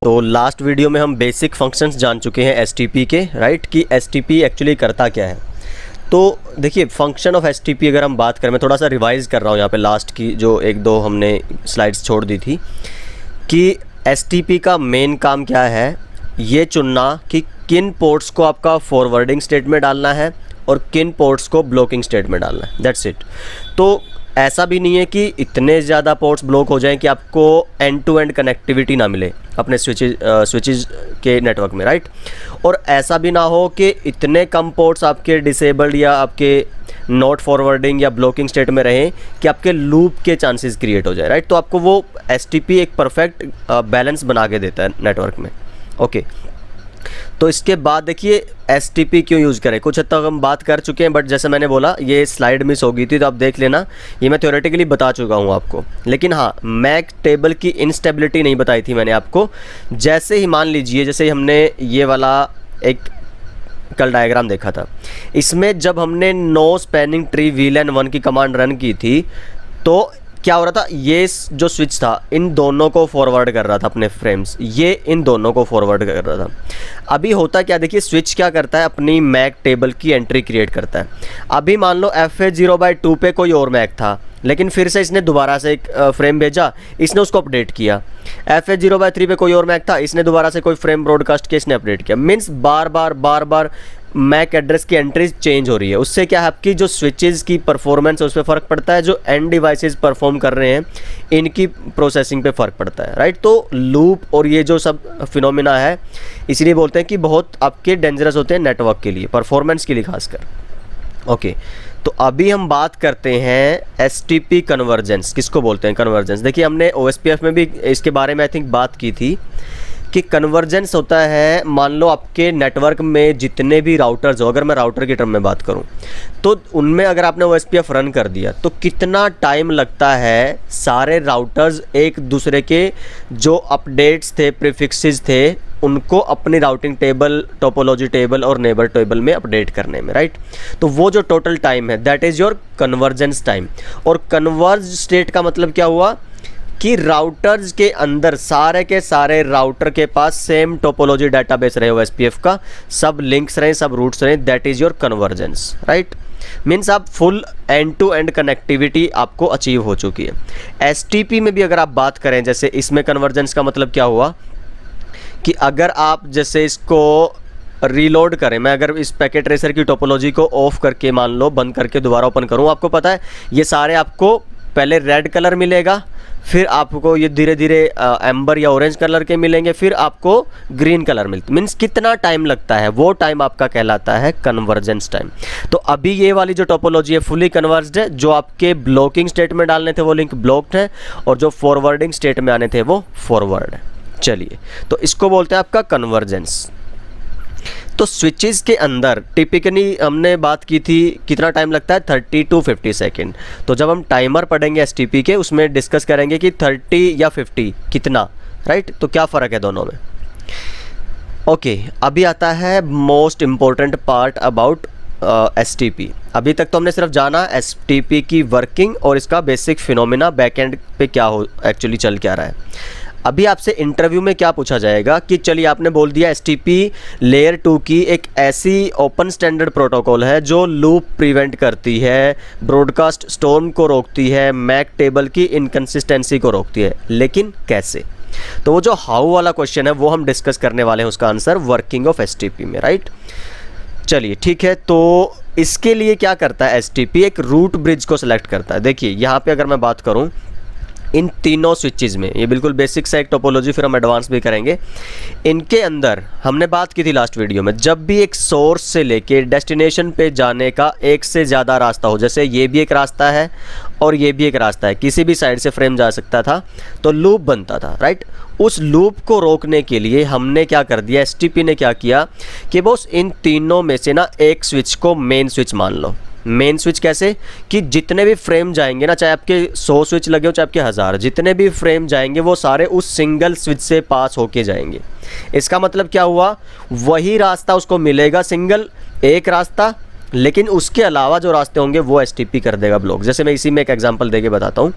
तो last video में हम बेसिक फंक्शंस जान चुके हैं एसटीपी के, राइट, कि एसटीपी एक्चुअली करता क्या है। तो देखिए फंक्शन ऑफ एसटीपी अगर हम बात करें, मैं थोड़ा सा रिवाइज़ कर रहा हूँ यहाँ पे लास्ट की जो एक दो हमने स्लाइड्स छोड़ दी थी, कि एसटीपी का मेन काम क्या है, ये चुनना कि किन पोर्ट्स को आपका फॉरवर्डिंग स्टेट में डालना है और किन पोर्ट्स को ब्लॉकिंग स्टेट में डालना है, दैट्स इट। तो ऐसा भी नहीं है कि इतने ज़्यादा पोर्ट्स ब्लॉक हो जाएं कि आपको एंड टू एंड कनेक्टिविटी ना मिले अपने स्विचेस के नेटवर्क में, राइट। और ऐसा भी ना हो कि इतने कम पोर्ट्स आपके डिसेबल्ड या आपके नॉट फॉरवर्डिंग या ब्लॉकिंग स्टेट में रहें कि आपके लूप के चांसेस क्रिएट हो जाए, राइट। तो आपको वो एसटीपी एक परफेक्ट बैलेंस बना के देता है नेटवर्क में, ओके। तो इसके बाद देखिए एसटीपी क्यों यूज़ करें, कुछ हद तक हम बात कर चुके हैं, बट जैसे मैंने बोला ये स्लाइड मिस हो गई थी तो आप देख लेना, ये मैं थ्योरेटिकली बता चुका हूँ आपको। लेकिन हाँ, मैक टेबल की इंस्टेबिलिटी नहीं बताई थी मैंने आपको। जैसे ही मान लीजिए, जैसे हमने ये वाला एक कल डायग्राम देखा था, इसमें जब हमने नो स्पैनिंग ट्री VLAN 1 की कमांड रन की थी तो क्या हो रहा था, ये जो स्विच था इन दोनों को फॉरवर्ड कर रहा था अपने फ्रेम्स, ये इन दोनों को फॉरवर्ड कर रहा था। अभी होता क्या, देखिए स्विच क्या करता है, अपनी मैक टेबल की एंट्री क्रिएट करता है। अभी मान लो FA0/2 पे कोई और मैक था, लेकिन फिर से इसने दोबारा से एक फ्रेम भेजा, इसने उसको अपडेट किया। FA0/3 पे कोई और मैक था, इसने दोबारा से कोई फ्रेम ब्रॉडकास्ट किया, इसने अपडेट किया। मीन्स बार बार मैक एड्रेस की एंट्रीज चेंज हो रही है। उससे क्या है, आपकी जो स्विचेस की परफॉर्मेंस है उस पर फ़र्क पड़ता है, जो एंड डिवाइसेस परफॉर्म कर रहे हैं इनकी प्रोसेसिंग पे फ़र्क पड़ता है, राइट। तो लूप और ये जो सब फिनोमिना है, इसलिए बोलते हैं कि बहुत आपके डेंजरस होते हैं नेटवर्क के लिए, परफॉर्मेंस के लिए खासकर, ओके। तो अभी हम बात करते हैं एसटीपी कन्वर्जेंस, किसको बोलते हैं कन्वर्जेंस। देखिए हमने OSPF में भी इसके बारे में आई थिंक बात की थी कि कन्वर्जेंस होता है, मान लो आपके नेटवर्क में जितने भी राउटर्स हो, अगर मैं राउटर की टर्म में बात करूं, तो उनमें अगर आपने OSPF रन कर दिया तो कितना टाइम लगता है सारे राउटर्स एक दूसरे के जो अपडेट्स थे, प्रीफिक्सेस थे, उनको अपनी राउटिंग टेबल, टोपोलॉजी टेबल और नेबर टेबल में अपडेट करने में, राइट। तो वो जो टोटल टाइम है that is your convergence time. और कन्वर्ज स्टेट का मतलब क्या हुआ कि राउटर्स के अंदर सारे के सारे राउटर के पास सेम टोपोलॉजी डाटाबेस रहे OSPF का, सब लिंक्स रहे, सब रूट्स रहे, that is your convergence, right. Means आप full end to end connectivity आपको अचीव हो चुकी है। STP में भी अगर आप बात करें, जैसे इसमें कन्वर्जेंस का मतलब क्या हुआ कि अगर आप जैसे इसको रीलोड करें, मैं अगर इस पैकेट ट्रेसर की टोपोलॉजी को ऑफ करके मान लो बंद करके दोबारा ओपन करूं, आपको पता है ये सारे आपको पहले रेड कलर मिलेगा, फिर आपको ये धीरे धीरे एम्बर या ऑरेंज कलर के मिलेंगे, फिर आपको ग्रीन कलर मिलते। मीन्स कितना टाइम लगता है, वो टाइम आपका कहलाता है कन्वर्जेंस टाइम। तो अभी ये वाली जो टोपोलॉजी है फुली कन्वर्ज्ड है, जो आपके ब्लॉकिंग स्टेट में डालने थे वो लिंक ब्लॉक्ड है, और जो फॉरवर्डिंग स्टेट में आने थे वो फॉरवर्ड है। चलिए, तो इसको बोलते हैं आपका कन्वर्जेंस। तो स्विचेस के अंदर टिपिकली हमने बात की थी कितना टाइम लगता है, 30 to 50 सेकेंड। तो जब हम टाइमर पढ़ेंगे STP के, उसमें डिस्कस करेंगे कि 30 या 50 कितना, राइट। तो क्या फ़र्क है दोनों में, ओके। अभी आता है most important part about STP। अभी तक तो हमने सिर्फ जाना STP की वर्किंग और इसका बेसिक फिनोमिना, बैकएंड पे क्या हो एक्चुअली चल क्या रहा है। अभी आपसे इंटरव्यू में क्या पूछा जाएगा कि चलिए आपने बोल दिया STP लेयर 2 की एक ऐसी ओपन स्टैंडर्ड प्रोटोकॉल है जो लूप प्रिवेंट करती है, ब्रॉडकास्ट स्टॉर्म को रोकती है, मैक टेबल की इनकंसिस्टेंसी को रोकती है, लेकिन कैसे। तो वो जो हाउ वाला क्वेश्चन है वो हम डिस्कस करने वाले हैं, उसका आंसर वर्किंग ऑफ STP में, राइट। चलिए ठीक है, तो इसके लिए क्या करता है STP, एक रूट ब्रिज को सिलेक्ट करता है। देखिए यहाँ पे अगर मैं बात करूँ इन तीनों स्विचेस में, ये बिल्कुल बेसिक सा एक टोपोलॉजी, फिर हम एडवांस भी करेंगे। इनके अंदर हमने बात की थी लास्ट वीडियो में, जब भी एक सोर्स से लेके डेस्टिनेशन पे जाने का एक से ज़्यादा रास्ता हो, जैसे ये भी एक रास्ता है और ये भी एक रास्ता है, किसी भी साइड से फ्रेम जा सकता था, तो लूप बनता था, राइट। उस लूप को रोकने के लिए हमने क्या कर दिया, STP ने क्या किया कि बस इन तीनों में से ना एक स्विच को मेन स्विच मान लो। मेन स्विच कैसे कि जितने भी फ्रेम जाएंगे ना, चाहे आपके 100 स्विच लगे हो चाहे आपके 1000, जितने भी फ्रेम जाएंगे वो सारे उस सिंगल स्विच से पास होके जाएंगे। इसका मतलब क्या हुआ, वही रास्ता उसको मिलेगा, सिंगल एक रास्ता, लेकिन उसके अलावा जो रास्ते होंगे वो STP कर देगा ब्लॉक। जैसे मैं इसी में एक एग्जांपल देके बताता हूँ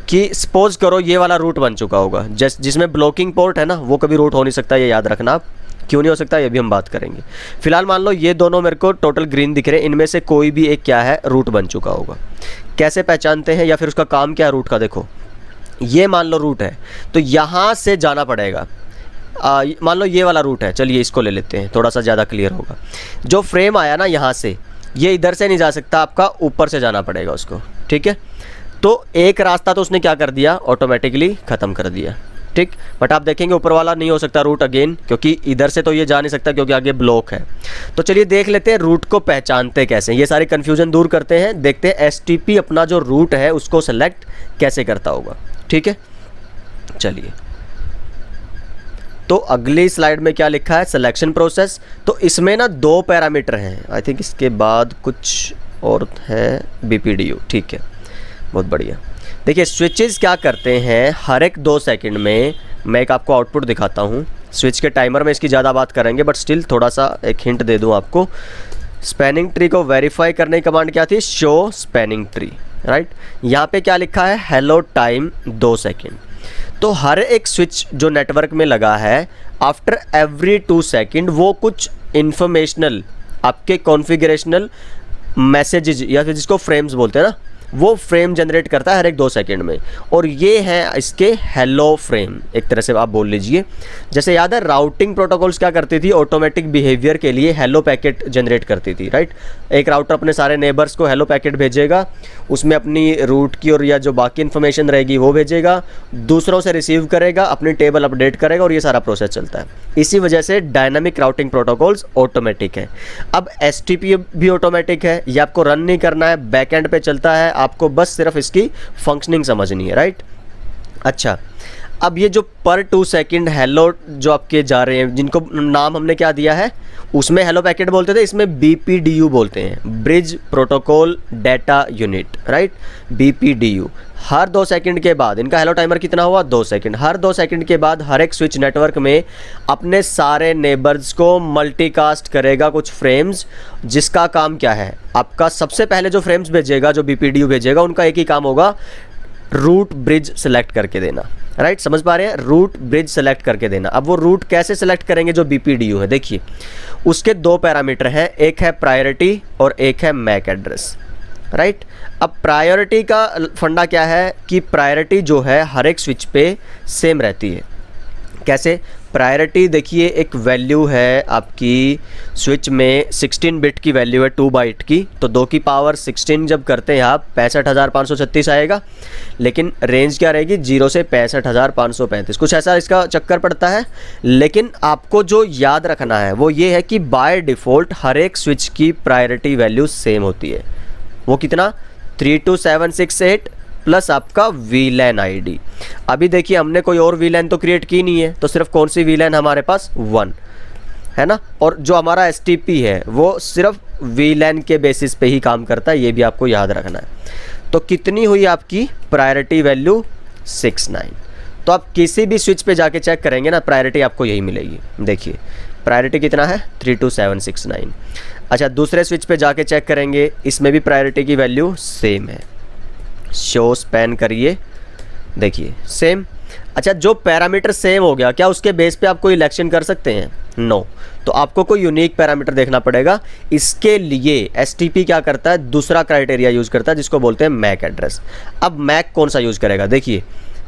कि सपोज करो ये वाला रूट बन चुका होगा, जिसमें ब्लॉकिंग पोर्ट है ना, वो कभी रूट हो नहीं सकता, ये याद रखना आप। क्यों नहीं हो सकता ये भी हम बात करेंगे। फिलहाल मान लो ये दोनों मेरे को टोटल ग्रीन दिख रहे हैं, इनमें से कोई भी एक क्या है, रूट बन चुका होगा। कैसे पहचानते हैं या फिर उसका काम क्या है रूट का? देखो ये मान लो रूट है, तो यहाँ से जाना पड़ेगा। मान लो ये वाला रूट है, चलिए इसको ले लेते हैं, थोड़ा सा ज़्यादा क्लियर होगा। जो फ्रेम आया ना यहाँ से, ये इधर से नहीं जा सकता, आपका ऊपर से जाना पड़ेगा उसको, ठीक है। तो एक रास्ता तो उसने क्या कर दिया, ऑटोमेटिकली ख़त्म कर दिया, ठीक। बट आप देखेंगे ऊपर वाला नहीं हो सकता रूट अगेन, क्योंकि इधर से तो ये जा नहीं सकता क्योंकि आगे ब्लॉक है। तो चलिए देख लेते हैं रूट को पहचानते कैसे, ये सारी कन्फ्यूजन दूर करते हैं, देखते हैं एसटीपी अपना जो रूट है उसको सेलेक्ट कैसे करता होगा, ठीक है। चलिए तो अगली स्लाइड में क्या लिखा है, सिलेक्शन प्रोसेस। तो इसमें ना 2 पैरामीटर हैं, आई थिंक इसके बाद कुछ और है, BPDU, ठीक है, बहुत बढ़िया। देखिए स्विचेस क्या करते हैं, हर एक 2 सेकंड में, मैं एक आपको आउटपुट दिखाता हूँ। स्विच के टाइमर में इसकी ज़्यादा बात करेंगे, बट स्टिल थोड़ा सा एक हिंट दे दूँ आपको। स्पैनिंग ट्री को वेरीफाई करने की कमांड क्या थी, शो स्पैनिंग ट्री, राइट। यहाँ पे क्या लिखा है, हेलो टाइम 2 सेकेंड। तो हर एक स्विच जो नेटवर्क में लगा है, आफ्टर एवरी 2 सेकेंड वो कुछ इंफॉर्मेशनल आपके कॉन्फ़िगरेशनल मैसेजेस या फिर जिसको फ्रेम्स बोलते हैं ना, वो फ्रेम जनरेट करता है हर एक 2 सेकंड में। और ये है इसके हेलो फ्रेम, एक तरह से आप बोल लीजिए। जैसे याद है राउटिंग प्रोटोकॉल्स क्या करती थी, ऑटोमेटिक बिहेवियर के लिए हेलो पैकेट जनरेट करती थी, राइट। एक राउटर अपने सारे नेबर्स को हेलो पैकेट भेजेगा, उसमें अपनी रूट की और या जो बाकी इन्फॉर्मेशन रहेगी वो भेजेगा, दूसरों से रिसीव करेगा, अपनी टेबल अपडेट करेगा, और ये सारा प्रोसेस चलता है। इसी वजह से डायनामिक राउटिंग प्रोटोकॉल्स ऑटोमेटिक है। अब एसटीपी भी ऑटोमेटिक है, ये आपको रन नहीं करना है, बैकएंड पे चलता है, आपको बस सिर्फ इसकी फंक्शनिंग समझनी है, राइट। अच्छा, अब ये जो पर 2 सेकंड हेलो जो आपके जा रहे हैं, जिनको नाम हमने क्या दिया है, उसमें हेलो पैकेट बोलते थे, इसमें BPDU बोलते हैं, bridge protocol data unit, right, BPDU। हर 2 सेकंड के बाद, इनका हेलो टाइमर कितना हुआ, 2 सेकंड, हर 2 सेकंड के बाद हर एक स्विच नेटवर्क में अपने सारे नेबर्स को मल्टीकास्ट करेगा कुछ फ्रेम्स, जिसका काम क्या है, आपका सबसे पहले जो फ्रेम्स भेजेगा, जो BPDU भेजेगा, उनका एक ही काम होगा, रूट ब्रिज सेलेक्ट करके देना, राइट। समझ पा रहे हैं, रूट ब्रिज सेलेक्ट करके देना। अब वो रूट कैसे सेलेक्ट करेंगे, जो BPDU है, देखिए उसके 2 पैरामीटर हैं, एक है प्रायोरिटी और एक है मैक एड्रेस, राइट। अब प्रायोरिटी का फंडा क्या है कि प्रायोरिटी जो है हर एक स्विच पे सेम रहती है। कैसे, प्रायोरिटी देखिए एक वैल्यू है आपकी स्विच में, 16 बिट की वैल्यू है 2 बाइट की, तो 2 की पावर 16 जब करते हैं आप 65,536 आएगा, लेकिन रेंज क्या रहेगी 0 से 65,535, कुछ ऐसा इसका चक्कर पड़ता है। लेकिन आपको जो याद रखना है वो ये है कि बाय डिफ़ॉल्ट हर एक स्विच की प्रायोरिटी वैल्यू सेम होती है। वो कितना, 32768 प्लस आपका VLAN ID। अभी देखिए हमने कोई और VLAN तो क्रिएट की नहीं है, तो सिर्फ कौन सी VLAN हमारे पास, 1 है ना। और जो हमारा STP है वो सिर्फ VLAN के बेसिस पे ही काम करता है, ये भी आपको याद रखना है। तो कितनी हुई आपकी प्रायोरिटी वैल्यू, 69। तो आप किसी भी स्विच पे जाके चेक करेंगे ना, प्रायोरिटी आपको यही मिलेगी। देखिए प्रायोरिटी कितना है, 32769। अच्छा, दूसरे स्विच पे जाके चेक करेंगे, इसमें भी प्रायोरिटी की वैल्यू सेम है। शो स्पैन करिए, देखिए सेम। अच्छा, जो पैरामीटर सेम हो गया, क्या उसके बेस पे आप कोई इलेक्शन कर सकते हैं, नो। तो आपको कोई यूनिक पैरामीटर देखना पड़ेगा। इसके लिए एसटीपी क्या करता है, दूसरा क्राइटेरिया यूज़ करता है जिसको बोलते हैं मैक एड्रेस। अब मैक कौन सा यूज़ करेगा, देखिए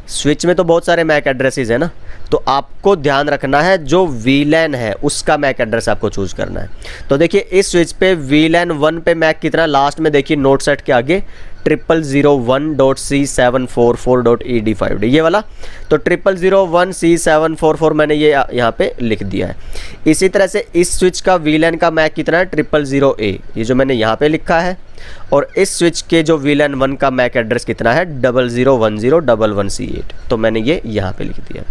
स्विच में तो बहुत सारे मैक एड्रेसेस है ना, तो आपको ध्यान रखना है जो VLAN है उसका मैक एड्रेस आपको चूज़ करना है। तो देखिए इस स्विच पे VLAN 1 पे मैक कितना, लास्ट में देखिए नोट सेट के आगे 0001.C744.ED5D, ये वाला। तो 0001C744 मैंने ये यहाँ पे लिख दिया है। इसी तरह से इस स्विच का VLAN का मैक कितना है, 000A, ये जो मैंने यहाँ पे लिखा है। और इस स्विच के जो VLAN 1 का मैक एड्रेस कितना है, 001011C8, तो मैंने ये यहाँ पे लिख दिया।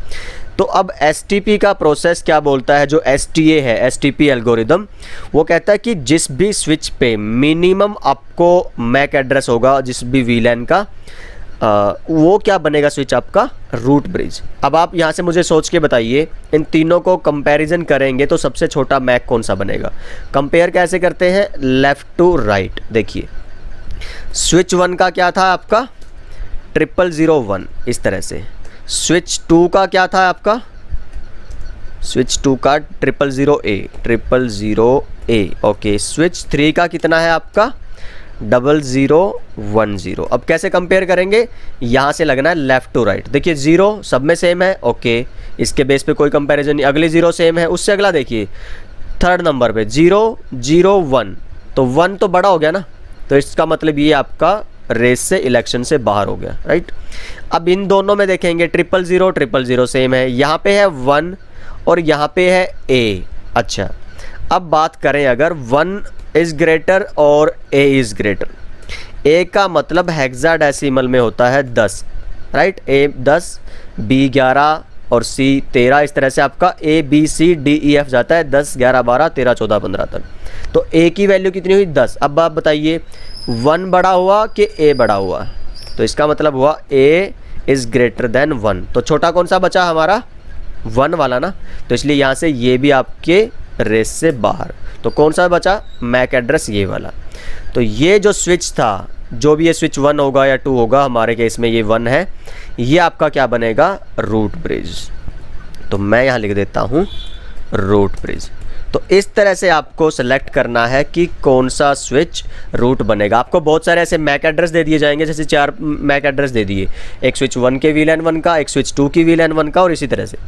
तो अब STP का प्रोसेस क्या बोलता है, जो STA है, STP एल्गोरिदम, वो कहता है कि जिस भी स्विच पे मिनिमम आपको मैक एड्रेस होगा जिस भी VLAN का, वो क्या बनेगा स्विच आपका, रूट ब्रिज। अब आप यहाँ से मुझे सोच के बताइए, इन तीनों को कंपैरिजन करेंगे तो सबसे छोटा मैक कौन सा बनेगा। कंपेयर कैसे करते हैं, लेफ़्ट टू राइट। देखिए स्विच 1 का क्या था आपका, 0001 इस तरह से। स्विच 2 का क्या था आपका, स्विच 2 का 000A ओके। स्विच 3 का कितना है आपका 0010। अब कैसे कंपेयर करेंगे, यहाँ से लगना है लेफ़्ट टू राइट। देखिए 0 सब में सेम है ओके, इसके बेस पे कोई कंपैरिजन नहीं। अगली 0 सेम है, उससे अगला देखिए थर्ड नंबर पे 001, तो 1 तो बड़ा हो गया ना, तो इसका मतलब ये आपका रेस से इलेक्शन से बाहर हो गया, राइट। अब इन दोनों में देखेंगे 000 सेम है, यहाँ पे है 1 और यहाँ पे है A। अच्छा अब बात करें अगर 1 इज़ ग्रेटर और A इज़ ग्रेटर, A का मतलब हेक्साडेसिमल में होता है 10, राइट। A 10, B 11 और C 13, इस तरह से आपका A B C D E F जाता है 10 11 12 13 14 15 तक। तो A की वैल्यू कितनी हुई 10। अब आप बताइए 1 बड़ा हुआ कि A बड़ा हुआ, तो इसका मतलब हुआ A इज़ ग्रेटर देन 1। तो छोटा कौन सा बचा हमारा 1 वाला ना, तो इसलिए यहाँ से ये भी आपके रेस से बाहर। तो कौन सा बचा मैक एड्रेस, ये वाला। तो ये जो स्विच था, जो भी ये स्विच 1 होगा या 2 होगा, हमारे केस में ये 1 है, ये आपका क्या बनेगा रूट ब्रिज। तो मैं यहाँ लिख देता हूँ रूट ब्रिज। तो इस तरह से आपको सेलेक्ट करना है कि कौन सा स्विच रूट बनेगा। आपको बहुत सारे ऐसे मैक एड्रेस दे दिए जाएंगे, जैसे 4 मैक एड्रेस दे दिए, एक स्विच 1 के VLAN 1 का, एक स्विच 2 की VLAN 1 का, और इसी तरह से।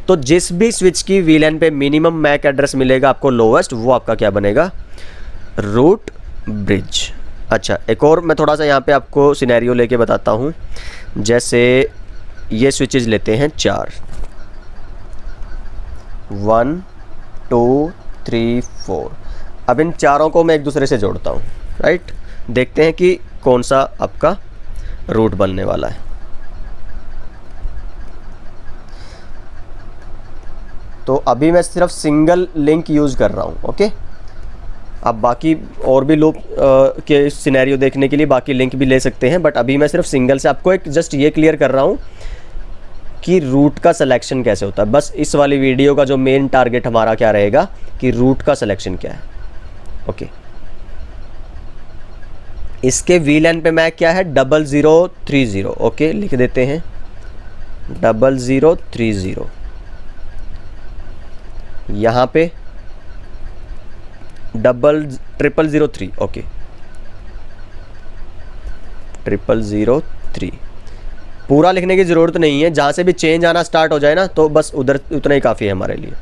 तो जिस भी स्विच की VLAN पे मिनिमम मैक एड्रेस मिलेगा आपको लोवेस्ट, वो आपका क्या बनेगा रूट ब्रिज। अच्छा एक और मैं थोड़ा सा यहाँ पे आपको सिनेरियो लेके बताता हूँ। जैसे ये स्विचेज लेते हैं 4, 1 2 3 4। अब इन चारों को मैं एक दूसरे से जोड़ता हूँ, राइट। देखते हैं कि कौन सा आपका रूट बनने वाला है। तो अभी मैं सिर्फ सिंगल लिंक यूज़ कर रहा हूँ ओके। आप बाकी और भी लूप के सिनेरियो देखने के लिए बाकी लिंक भी ले सकते हैं, बट अभी मैं सिर्फ सिंगल से आपको एक जस्ट ये क्लियर कर रहा हूँ कि रूट का सिलेक्शन कैसे होता है। बस इस वाली वीडियो का जो मेन टारगेट हमारा क्या रहेगा कि रूट का सिलेक्शन क्या है ओके। इसके VLAN पे मैक क्या है 0030 ओके, लिख देते हैं 0030। यहाँ पे 0003 ओके, 0003। पूरा लिखने की ज़रूरत नहीं है, जहाँ से भी चेंज आना स्टार्ट हो जाए ना तो बस उधर उतना ही काफ़ी है हमारे लिए।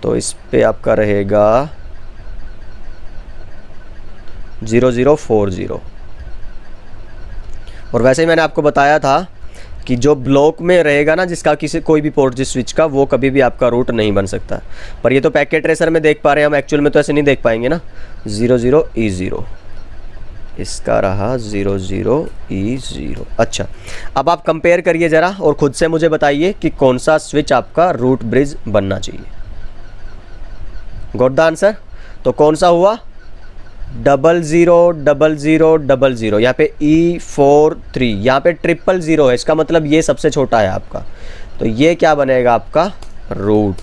तो इस पे आपका रहेगा 0040। और वैसे ही मैंने आपको बताया था कि जो ब्लॉक में रहेगा ना जिसका किसी कोई भी पोर्ट जिस स्विच का, वो कभी भी आपका रूट नहीं बन सकता। पर ये तो पैकेट ट्रेसर में देख पा रहे हैं हम, एक्चुअल में तो ऐसे नहीं देख पाएंगे ना। 00E0 इसका रहा 00E0। अच्छा अब आप कंपेयर करिए ज़रा और ख़ुद से मुझे बताइए कि कौन सा स्विच आपका रूट ब्रिज बनना चाहिए। Got the answer. तो कौन सा हुआ 000000। यहाँ पे E43, यहाँ पे 000 है, इसका मतलब ये सबसे छोटा है आपका। तो ये क्या बनेगा आपका रूट,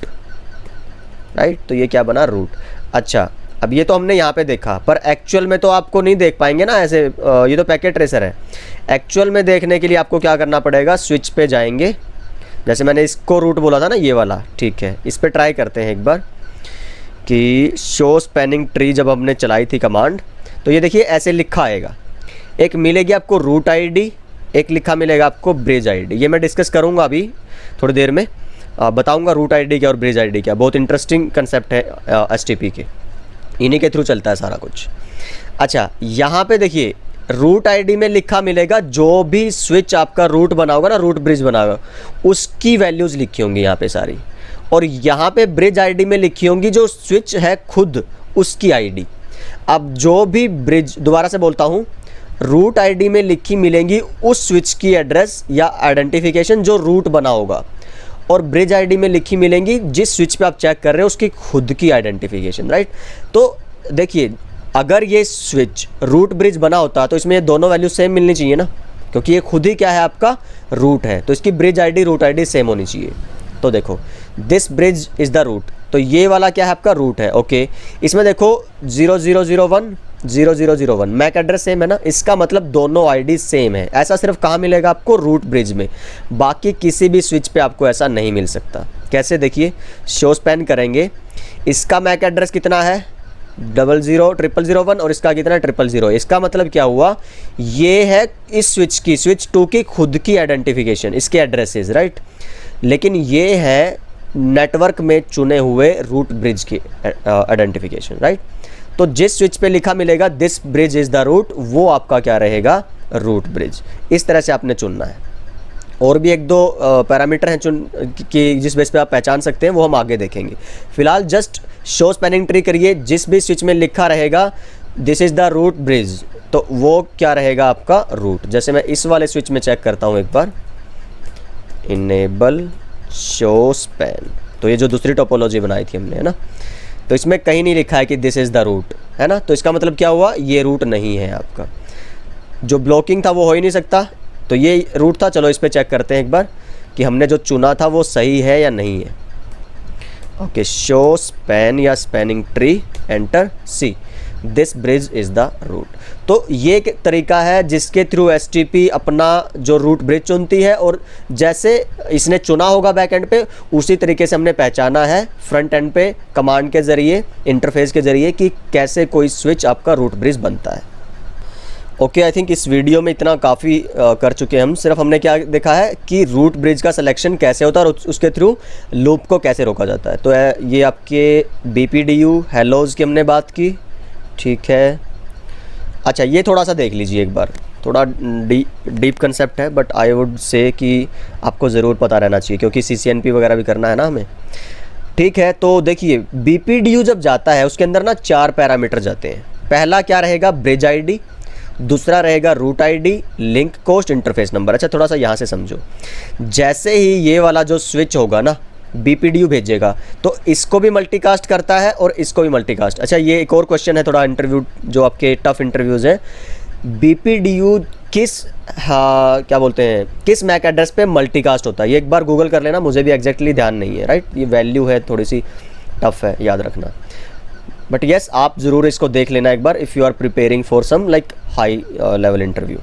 राइट। तो ये क्या बना रूट। अच्छा अब ये तो हमने यहाँ पे देखा, पर एक्चुअल में तो आपको नहीं देख पाएंगे ना ऐसे, ये तो पैकेट ट्रेसर है। एक्चुअल में देखने के लिए आपको क्या करना पड़ेगा, स्विच पे जाएंगे। जैसे मैंने इसको रूट बोला था ना ये वाला, ठीक है। इस पर ट्राई करते हैं एक बार कि शो स्पैनिंग ट्री जब हमने चलाई थी कमांड, तो ये देखिए ऐसे लिखा आएगा। एक मिलेगी आपको रूट आईडी, एक लिखा मिलेगा आपको ब्रिज आईडी। ये मैं डिस्कस करूँगा अभी थोड़ी देर में, बताऊँगा रूट आईडी क्या और ब्रिज आईडी क्या। बहुत इंटरेस्टिंग कंसेप्ट है एसटीपी के, इन्हीं के थ्रू चलता है सारा कुछ। अच्छा यहाँ पे देखिए रूट आईडी में लिखा मिलेगा जो भी स्विच आपका रूट बना होगा ना, रूट ब्रिज बना होगा, उसकी वैल्यूज़ लिखी होंगी यहाँ पे सारी। और यहाँ पे ब्रिज आईडी में लिखी होंगी जो स्विच है खुद उसकी आईडी। अब जो भी ब्रिज, दोबारा से बोलता हूँ, रूट आईडी में लिखी मिलेंगी उस स्विच की एड्रेस या आइडेंटिफिकेशन जो रूट बना होगा, और ब्रिज आईडी में लिखी मिलेंगी जिस स्विच पे आप चेक कर रहे हो उसकी खुद की आइडेंटिफिकेशन, राइट। तो देखिए अगर ये स्विच रूट ब्रिज बना होता तो इसमें ये दोनों वैल्यू सेम मिलनी चाहिए ना, क्योंकि ये खुद ही क्या है आपका रूट है, तो इसकी bridge ID root ID same होनी चाहिए। तो देखो this bridge is the root, तो ये वाला क्या है आपका रूट है ओके। इसमें देखो 0001 0001 मैक एड्रेस सेम है ना, इसका मतलब दोनों आईडी सेम है। ऐसा सिर्फ कहाँ मिलेगा आपको, रूट ब्रिज में, बाकी किसी भी स्विच पे आपको ऐसा नहीं मिल सकता। कैसे, देखिए शो स्पैन करेंगे, इसका मैक एड्रेस कितना है 000001 और इसका कितना है 000। इसका मतलब क्या हुआ, ये है इस स्विच की, स्विच 2 की खुद की आइडेंटिफिकेशन, इसके एड्रेसेस, राइट। लेकिन ये है नेटवर्क में चुने हुए रूट ब्रिज की आइडेंटिफिकेशन, राइट। तो जिस स्विच पे लिखा मिलेगा this bridge is the root, वो आपका क्या रहेगा, रूट ब्रिज। इस तरह से आपने चुनना है। और भी एक दो पैरामीटर हैं कि जिस बेस पे आप पहचान सकते हैं, वो हम आगे देखेंगे। फिलहाल जस्ट शो स्पैनिंग ट्री करिए, जिस भी स्विच में लिखा रहेगा this is the root bridge, तो वो क्या रहेगा आपका रूट। जैसे मैं इस वाले स्विच में चेक करता हूँ एक बार, इनेबल शो स्पैन, तो ये जो दूसरी टोपोलॉजी बनाई थी हमने, है ना, तो इसमें कहीं नहीं लिखा है कि दिस इज़ द रूट, है ना। तो इसका मतलब क्या हुआ, ये रूट नहीं है आपका। जो ब्लॉकिंग था वो हो ही नहीं सकता, तो ये रूट था। चलो इस पर चेक करते हैं एक बार कि हमने जो चुना था वो सही है या नहीं है। ओके, शो स्पैन या spanning tree, enter see, this bridge is the root. तो ये एक तरीका है जिसके थ्रू एसटीपी अपना जो रूट ब्रिज चुनती है, और जैसे इसने चुना होगा बैक एंड पे, उसी तरीके से हमने पहचाना है फ्रंट एंड पे कमांड के ज़रिए, इंटरफेस के ज़रिए, कि कैसे कोई स्विच आपका रूट ब्रिज बनता है। ओके, आई थिंक इस वीडियो में इतना काफ़ी कर चुके हैं हम। सिर्फ हमने क्या देखा है कि रूट ब्रिज का सिलेक्शन कैसे होता है और उसके थ्रू लूप को कैसे रोका जाता है। तो ये आपके BPDU हेलोज़ की हमने बात की, ठीक है। अच्छा, ये थोड़ा सा देख लीजिए एक बार, थोड़ा डीप कंसेप्ट है, बट आई वुड से कि आपको ज़रूर पता रहना चाहिए, क्योंकि CCNP वगैरह भी करना है ना हमें, ठीक है। तो देखिए BPDU जब जाता है उसके अंदर ना 4 पैरामीटर जाते हैं। पहला क्या रहेगा, ब्रिज ID, दूसरा रहेगा root ID, link cost, interface number. अच्छा, थोड़ा सा यहाँ से समझो, जैसे ही ये वाला जो स्विच होगा ना BPDU भेजेगा, तो इसको भी मल्टीकास्ट करता है और इसको भी मल्टीकास्ट। अच्छा, ये एक और क्वेश्चन है, थोड़ा इंटरव्यू जो आपके टफ इंटरव्यूज़ हैं, BPDU किस, हाँ क्या बोलते हैं, किस मैक एड्रेस पे मल्टीकास्ट होता है, ये एक बार गूगल कर लेना, मुझे भी एग्जैक्टली ध्यान नहीं है, राइट। ये वैल्यू है, थोड़ी सी टफ है याद रखना, बट येस आप ज़रूर इसको देख लेना एक बार if you are preparing for some like high level interview,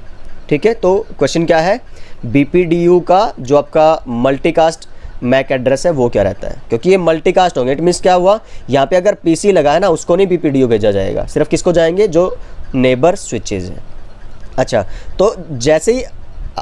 ठीक है। तो क्वेश्चन क्या है, BPDU का जो आपका मल्टीकास्ट मैक एड्रेस है वो क्या रहता है, क्योंकि ये मल्टीकास्ट होंगे। इट मीन्स क्या हुआ, यहाँ पे अगर PC लगा है ना, उसको नहीं BPDU भेजा जाएगा, सिर्फ किसको जाएंगे, जो नेबर स्विचेज़ हैं। अच्छा, तो जैसे ही,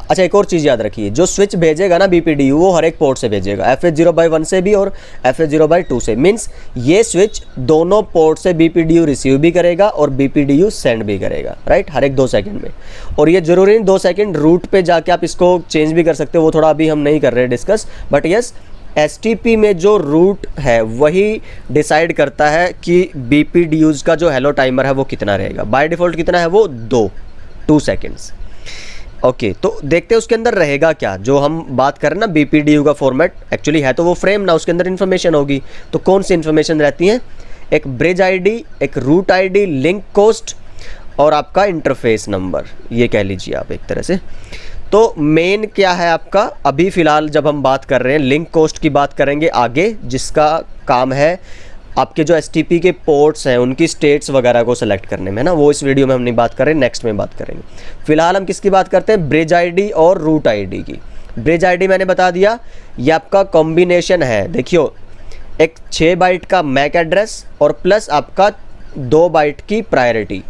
अच्छा एक और चीज़ याद रखिए, जो स्विच भेजेगा ना BPDU, वो हर एक पोर्ट से भेजेगा, FH0/1 से भी और FH0/2 से। मीन्स ये स्विच दोनों पोर्ट से BPDU रिसीव भी करेगा और BPDU सेंड भी करेगा, राइट, हर एक 2 सेकंड में। और ये ज़रूरी नहीं 2 सेकंड, रूट पे जाके आप इसको चेंज भी कर सकते हो, वो थोड़ा अभी हम नहीं कर रहे डिस्कस, बट यस STP में जो रूट है वही डिसाइड करता है कि BPDUs का जो हेलो टाइमर है वो कितना रहेगा। बाय डिफ़ॉल्ट कितना है वो, 2 सेकेंड्स। ओके, तो देखते हैं उसके अंदर रहेगा क्या। जो हम बात करें ना BPDU का फॉर्मेट, एक्चुअली है तो वो फ्रेम ना, उसके अंदर इन्फॉर्मेशन होगी। तो कौन सी इन्फॉर्मेशन रहती है, एक ब्रिज ID, एक रूट ID, लिंक कोस्ट और आपका इंटरफेस नंबर, ये कह लीजिए आप एक तरह से। तो मेन क्या है आपका, अभी फ़िलहाल जब हम बात कर रहे हैं लिंक कोस्ट की बात करेंगे आगे, जिसका काम है आपके जो STP के पोर्ट्स हैं उनकी स्टेट्स वगैरह को सेलेक्ट करने में, है ना, वो इस वीडियो में हम नहीं बात कर रहे, नेक्स्ट में बात करेंगे। फिलहाल हम किसकी बात करते हैं, ब्रिज ID और रूट ID की। ब्रिज ID मैंने बता दिया, ये आपका कॉम्बिनेशन है, देखियो एक 6 बाइट का मैक एड्रेस और प्लस आपका 2 बाइट की प्रायोरिटी,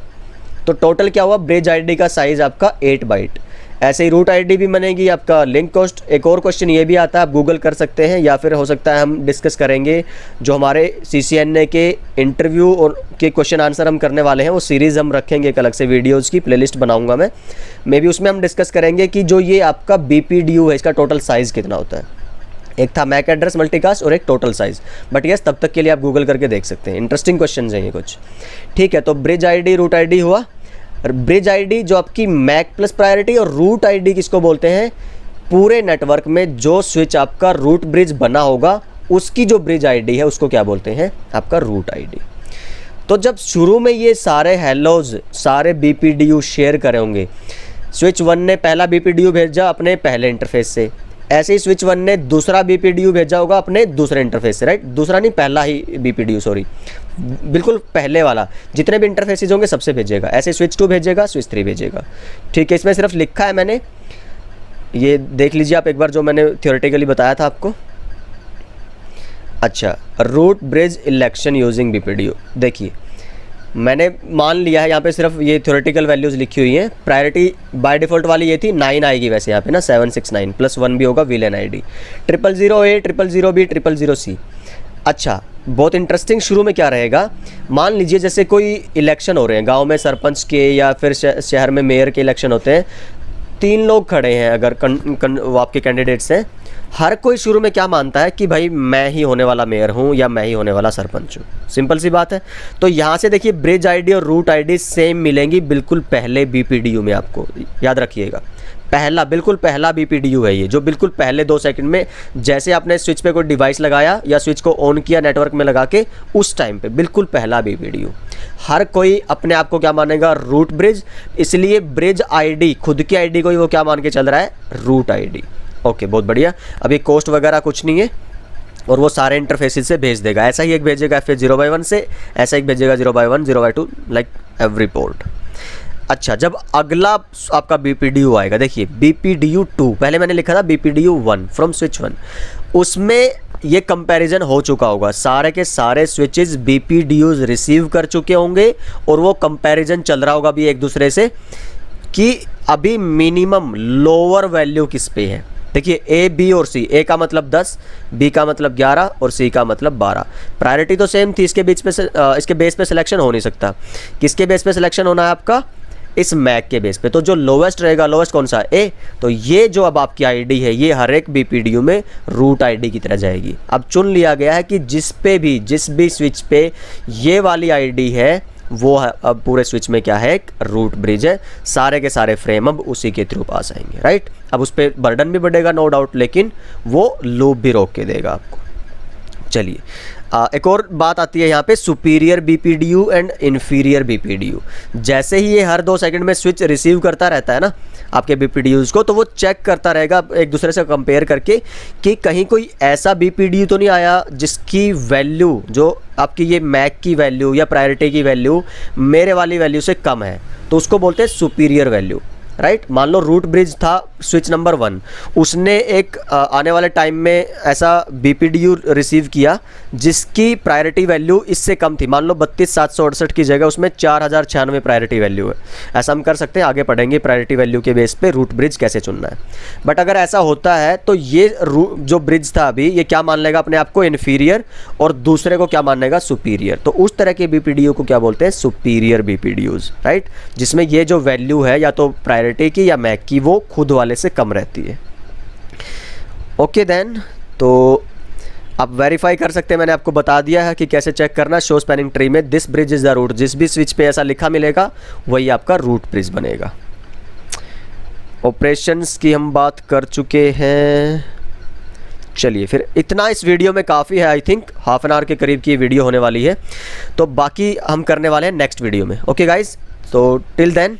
तो टोटल क्या हुआ, ब्रिज ID का साइज़ आपका 8 बाइट। ऐसे ही रूट ID भी बनेगी, आपका लिंक कोस्ट। एक और क्वेश्चन ये भी आता है, आप गूगल कर सकते हैं, या फिर हो सकता है हम डिस्कस करेंगे जो हमारे CCNA के इंटरव्यू और के क्वेश्चन आंसर हम करने वाले हैं, वो सीरीज़ हम रखेंगे एक अलग से वीडियोज़ की प्लेलिस्ट बनाऊंगा मैं, मे बी उसमें हम डिस्कस करेंगे कि जो ये आपका BPDU है इसका टोटल साइज़ कितना होता है। एक था मैक एड्रेस मल्टीकास्ट और एक टोटल साइज़, बट यस तब तक के लिए आप गूगल करके देख सकते हैं, इंटरेस्टिंग क्वेश्चन हैं ये कुछ, ठीक है। तो ब्रिज ID रूट ID हुआ। ब्रिज ID जो आपकी मैक प्लस प्रायोरिटी, और रूट ID किसको बोलते हैं, पूरे नेटवर्क में जो स्विच आपका रूट ब्रिज बना होगा उसकी जो ब्रिज ID है उसको क्या बोलते हैं, आपका रूट ID। तो जब शुरू में ये सारे हेलोज सारे BPDU शेयर करे होंगे, स्विच 1 ने पहला BPDU भेजा अपने पहले इंटरफेस से, ऐसे ही स्विच 1 ने दूसरा BPDU भेजा होगा अपने दूसरे इंटरफेस से, राइट, दूसरा नहीं पहला ही BPDU, सॉरी बिल्कुल पहले वाला, जितने भी इंटरफेसेज होंगे सबसे भेजेगा। ऐसे स्विच 2 भेजेगा, स्विच 3 भेजेगा। ठीक है, इसमें सिर्फ लिखा है मैंने, ये देख लीजिए आप एक बार जो मैंने थियोरेटिकली बताया था आपको। अच्छा, root bridge election using BPDU, देखिए मैंने मान लिया है यहाँ पे सिर्फ ये थ्योरेटिकल वैल्यूज़ लिखी हुई हैं। प्रायोरिटी बाय डिफ़ॉल्ट वाली ये थी, 9 आएगी वैसे यहाँ पे ना, 769 प्लस 1 भी होगा VLAN ID, 000A, 000B, 000C। अच्छा, बहुत इंटरेस्टिंग शुरू में क्या रहेगा, मान लीजिए जैसे कोई इलेक्शन हो रहे हैं गांव में, सरपंच के या फिर शहर में मेयर के इलेक्शन होते हैं, 3 लोग खड़े हैं अगर वो आपके कैंडिडेट्स हैं, हर कोई शुरू में क्या मानता है कि भाई मैं ही होने वाला मेयर हूँ या मैं ही होने वाला सरपंच हूँ। सिंपल सी बात है। तो यहाँ से देखिए ब्रिज ID और रूट ID सेम मिलेंगी बिल्कुल पहले BPDU में, आपको याद रखिएगा। पहला, बिल्कुल पहला BPDU है ये, जो बिल्कुल पहले 2 सेकंड में जैसे आपने स्विच पे कोई डिवाइस लगाया या स्विच को ऑन किया नेटवर्क में लगा के, उस टाइम पे बिल्कुल पहला BPDU। हर कोई अपने आप को क्या मानेगा, रूट ब्रिज, इसलिए ब्रिज ID खुद की ID को ही वो क्या मान के चल रहा है, रूट ID। ओके, बहुत बढ़िया। अभी कॉस्ट वगैरह कुछ नहीं है और वो सारे इंटरफेसेस से भेज देगा। ऐसा ही एक भेजेगा FA 0/1 से, ऐसा एक भेजेगा 0/1, 0/2, लाइक एवरी पोर्ट। अच्छा, जब अगला आपका BPDU आएगा, देखिए BPDU 2, पहले मैंने लिखा था BPDU 1 फ्रॉम स्विच 1, उसमें ये कंपैरिजन हो चुका होगा, सारे के सारे स्विचेस BPDUs रिसीव कर चुके होंगे और वो कंपैरिजन चल रहा होगा अभी एक दूसरे से कि अभी मिनिमम लोअर वैल्यू किस पे है। देखिए A, B और C, A का मतलब 10, B का मतलब 11 और C का मतलब 12। प्रायोरिटी तो सेम थी, इसके बेस पे सिलेक्शन हो नहीं सकता। किसके बेस पे सिलेक्शन होना है आपका, इस मैक के बेस पे। तो जो लोवेस्ट रहेगा, लोवेस्ट कौन सा, A, तो ये जो अब आपकी ID है ये हर एक BPDU में रूट ID की तरह जाएगी। अब चुन लिया गया है कि जिस भी स्विच पे ये वाली ID है वो अब पूरे स्विच में क्या है, एक रूट ब्रिज है, सारे के सारे फ्रेम अब उसी के थ्रू पास आएंगे, राइट। अब उस पर बर्डन भी बढ़ेगा नो डाउट, लेकिन वो लूप भी रोक के देगा आपको। चलिए, एक और बात आती है यहाँ पे, superior BPDU and inferior BPDU। जैसे ही ये हर 2 सेकंड में स्विच रिसीव करता रहता है ना आपके BPDUs को, तो वो चेक करता रहेगा एक दूसरे से कंपेयर करके कि कहीं कोई ऐसा BPDU तो नहीं आया जिसकी वैल्यू, जो आपकी ये मैक की वैल्यू या प्रायोरिटी की वैल्यू मेरे वाली वैल्यू से कम है, तो उसको बोलते हैं सुपीरियर वैल्यू, राइट। मान लो रूट ब्रिज था स्विच नंबर 1, उसने एक आने वाले टाइम में ऐसा BPDU रिसीव किया जिसकी प्रायोरिटी वैल्यू इससे कम थी, मान लो 32,768 की जगह उसमें 4096 प्रायोरिटी वैल्यू है। ऐसा हम कर सकते हैं, आगे पढ़ेंगे प्रायोरिटी वैल्यू के बेस पे रूट ब्रिज कैसे चुनना है। बट अगर ऐसा होता है तो ये जो ब्रिज था अभी, ये क्या मान लेगा अपने आप को, इन्फीरियर, और दूसरे को क्या मानेगा, सुपीरियर। तो उस तरह के BPDU को क्या बोलते हैं, सुपीरियर BPDUs, राइट, जिसमें ये जो वैल्यू है या तो प्रायोरिटी की या मैक की वो खुद वाले से कम रहती है। ओके देन, तो आप वेरीफाई कर सकते हैं, मैंने आपको बता दिया है कि कैसे चेक करना। शो स्पैनिंग ट्री में this bridge is the root, जिस भी स्विच पे ऐसा लिखा मिलेगा वही आपका रूट ब्रिज बनेगा। ऑपरेशंस की हम बात कर चुके हैं। चलिए फिर इतना इस वीडियो में काफ़ी है, I think half an hour के करीब की वीडियो होने वाली है, तो बाकी हम करने वाले हैं नेक्स्ट वीडियो में। ओके गाइज, तो टिल देन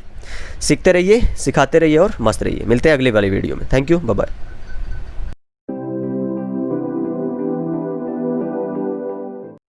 सीखते रहिए, सिखाते रहिए और मस्त रहिए। मिलते हैं अगली वाली वीडियो में। Thank you, bye bye.